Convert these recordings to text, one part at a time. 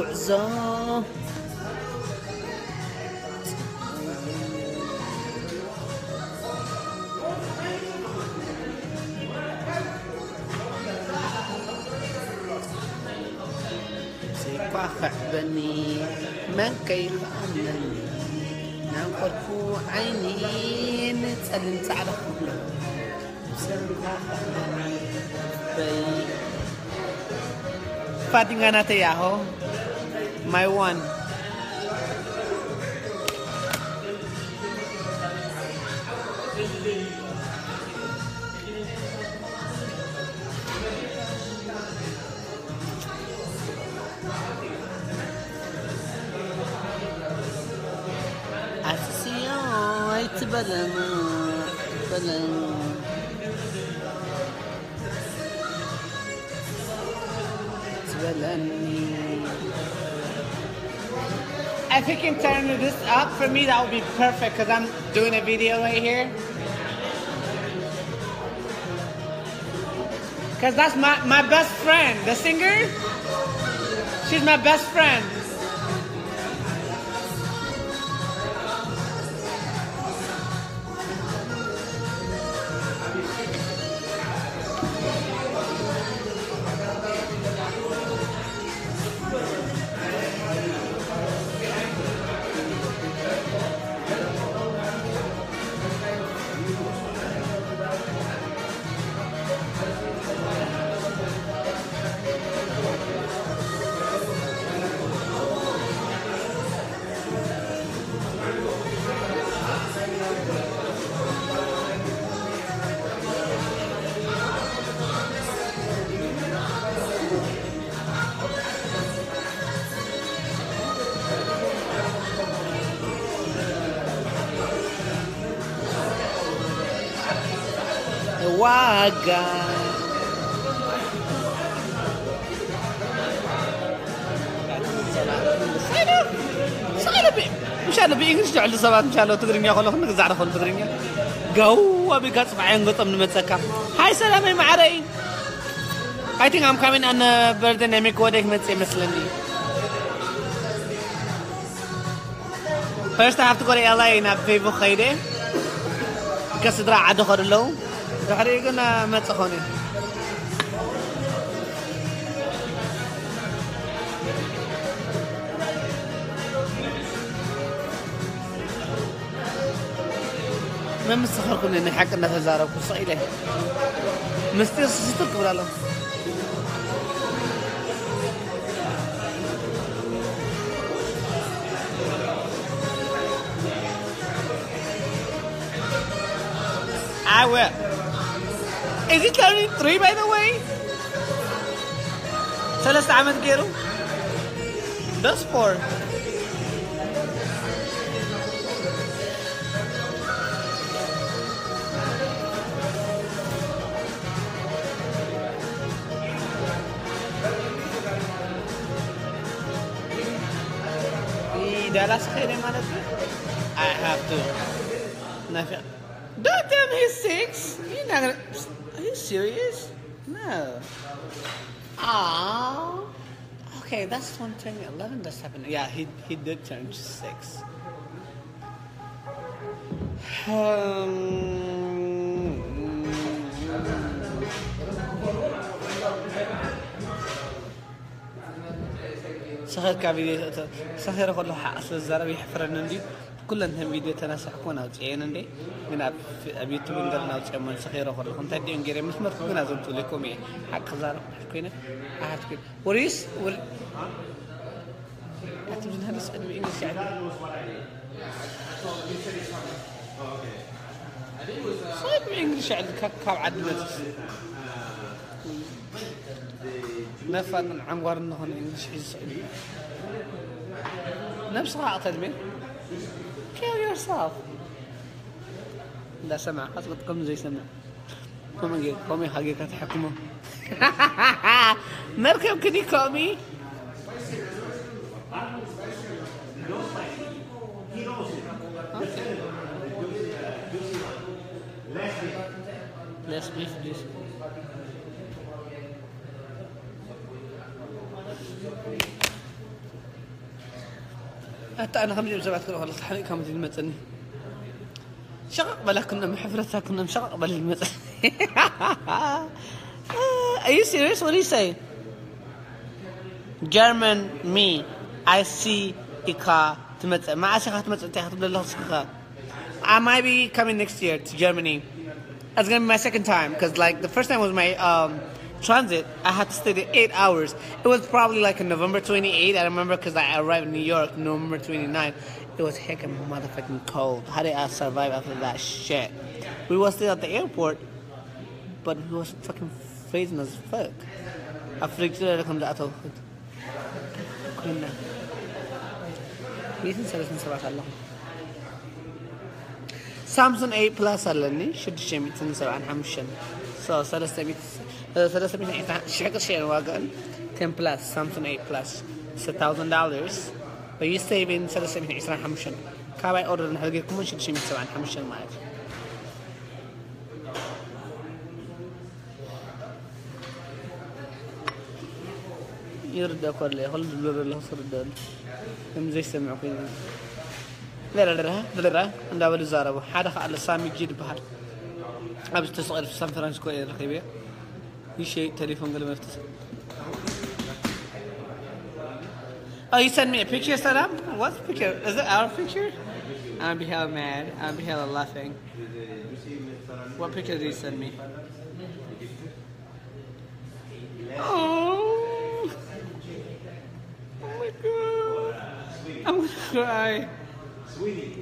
ጉዕዞ خعبني من كيف أمني ننقرف عيني نتسأل على خبله Fating nga natin yaho my one If you can turn this up for me, that would be perfect because I'm doing a video right here. Because that's my best friend. The singer, she's my best friend. Waga مشان بإنجليش تعلو سبات مشان لو تقرينيا خلو خلنا نزعل خلو تقرينيا جو بيقص بعين قطم نمتسكا هاي سلامي معري I think I'm coming on a birdemic وديك متسي مثلني First I have to go to LA na بيبو خيدي because درا عدو خرلو دحري كنا متسخوني ما مستخر كنا نحكي لنا تجارب قصيلة مستير ستك ولا لا I will. Is it only 3 by the way? ثلاث عمد كيلو That's 4 Dallas خيري مالتي I have to نافع Don't tell me he's 6 You're not gonna Are you serious? No Aww Okay, that's one turning 11 to 7 Yeah, he did turn 6 صهر كافيديو صهر كله حاصل الزرع يحفرنا ندي كل انهم فيديو تناسح كونا وجعين ندي من أبي تبين قلنا وجعمن صهر كله كنت هدي انجري مسمر كونا زمت لكم إيه حق زرع كونا أحد كونا وريس أتبين هذا سؤال بإنجليزي يعني صيد بإنجليزي يعني كاب عدلت نفر عن ورنه هون إنجليزي نفس غاء تدمين kill yourself لا سمع أصبتكم زي سمع قومي حقيقة حكمه مركب كدي قومي Less beef, please. حتى أنا خمسة بسبعة كل خلاص حريق كم تجي المتني شقق بلا كنا محفرتها كنا مشقق بلا المتني. Are you serious? What do you say? German me I see إيكا تمت ما أشيخ تمت تأخذ الله شيخ. I might be coming next year to Germany. That's gonna be my second time because like the first time was my transit. I had to stay there 8 hours. It was probably like in November 28. I remember because I arrived in New York November 29. It was heckin' motherfucking cold. How did I survive after that shit? We were still at the airport, but we was fucking freezing as fuck. I freaked out come to Ato. كنا يسن سلسن سبعة الله. Samsung 8 Plus لني شد شيء 207 حمشن. So 300 شحال شيء واقعا 10 Plus Samsung 8 Plus $1,000 but you saving 320 حمشن. كابي order نحلقيكم شد شيء 7 حمشن معك. يرد أقول لي هل دلوا الله صار الدل هم زي سمعوا كذا لا عند أول الزاربو حدا خال السامي جيد بحر أبز تصغر في سان فرانسيسكو إيه رقيبة يشي تليفون قبل ما يفتصل. Oh, you sent me a picture, Saddam? What picture? Is it our picture? I'll be hella mad. I'll be hella laughing. What picture did you send me? Oh. Oh my god. I'm gonna cry.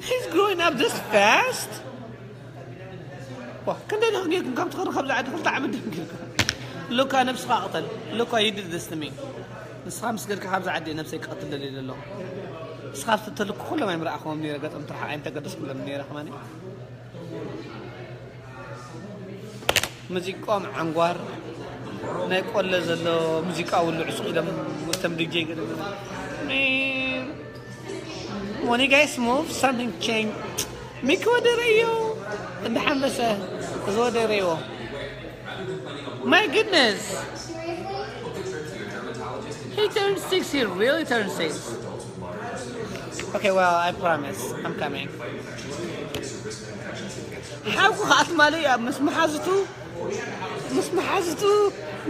He's growing up this fast? كنت أقولكم كم تخرج خبز عاد قلت عمد Look أنا بس قاتل. Look you did this to me. بس خامس قلك خبز عادي نفسك قاتل دليل الله. بس خافت تلك كل ما يمرأ أخوهم نيرة قد أمطرح أنت قدس كل من نيرة خماني. مزيك قام عنقار. نقول لزلو مزيك أول عصق إلى مستمدك جيجر. Man, when you guys move, something change. Miko Derio, the Hamasa, Zoderio. My goodness, he turned 6 here. Really turned 6. Okay, well, I promise, I'm coming. How hot Maria, Miss Mahazatu?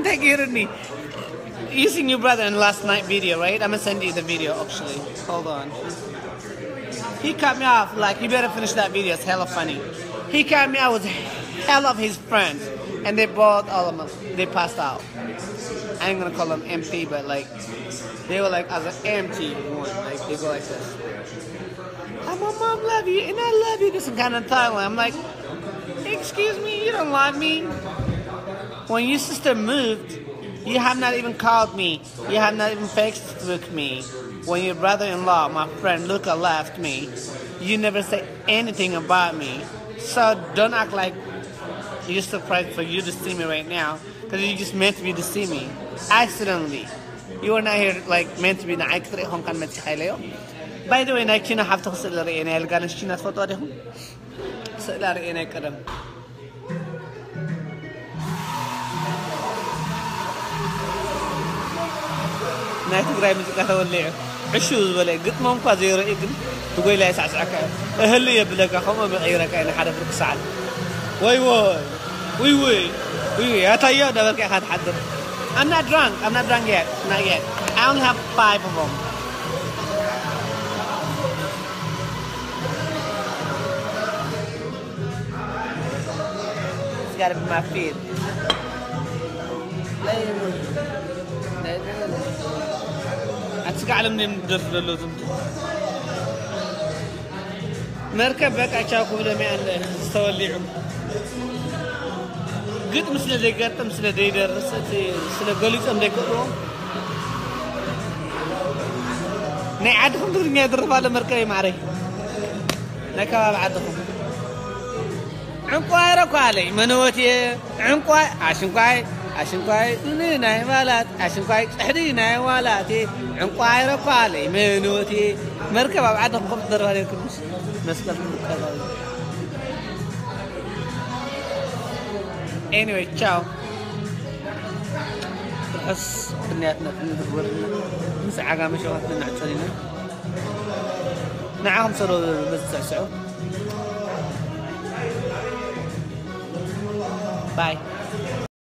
They get me. You seen your brother in last night video, right? I'm gonna send you the video actually. Hold on. He cut me off like you better finish that video. It's hella funny. He cut me out with hell of his friends, and they both all of them they passed out. I ain't gonna call them empty, but like they were like as an empty one. Like they go like this. I'm a mom love you and I love you. This kind of Thailand. I'm like, excuse me, you don't love me. When your sister moved, you have not even called me. You have not even Facebooked me. When your brother-in-law, my friend Luca, left me, you never say anything about me. So don't act like you're surprised for you to see me right now, because you just meant to be to see me. Accidentally. You were not here like meant to be. By the way, I can't have to say that in El Ganashina photo. Say that in a kadam. نايت غراي مزقة تولي عشوز ولا قد ما مقا زيرو إقن تقول لا يسعى سعكا أهلي يبلغ خما بغيرك أنا حدا فرق سعد وي يا تايا ده بلك أخذ حدا. I'm not drunk yet, not yet. I only have 5 of them. It's gotta be my feet. أتسقع لمن يمدر للوزم مركب بقى أشاكو بلا ميان استوليعهم قد مثل ذي قرط مثل ذي درستي مثل قوليس أم ذي قرطهم نعدهم دورين يدرب على مركبي معري نكباب عدهم عنقواي ركوا علي منوتي عنقواي عشنقواي ناي والات عشنقواي حدي ناي والاتي عنقواي رقالي منوتي مركب بعدهم خبط دروا عليكم مسكت anyway ciao بس بنياتنا بندور مسعى مشواتنا نعتلينا نعم صاروا بس باي.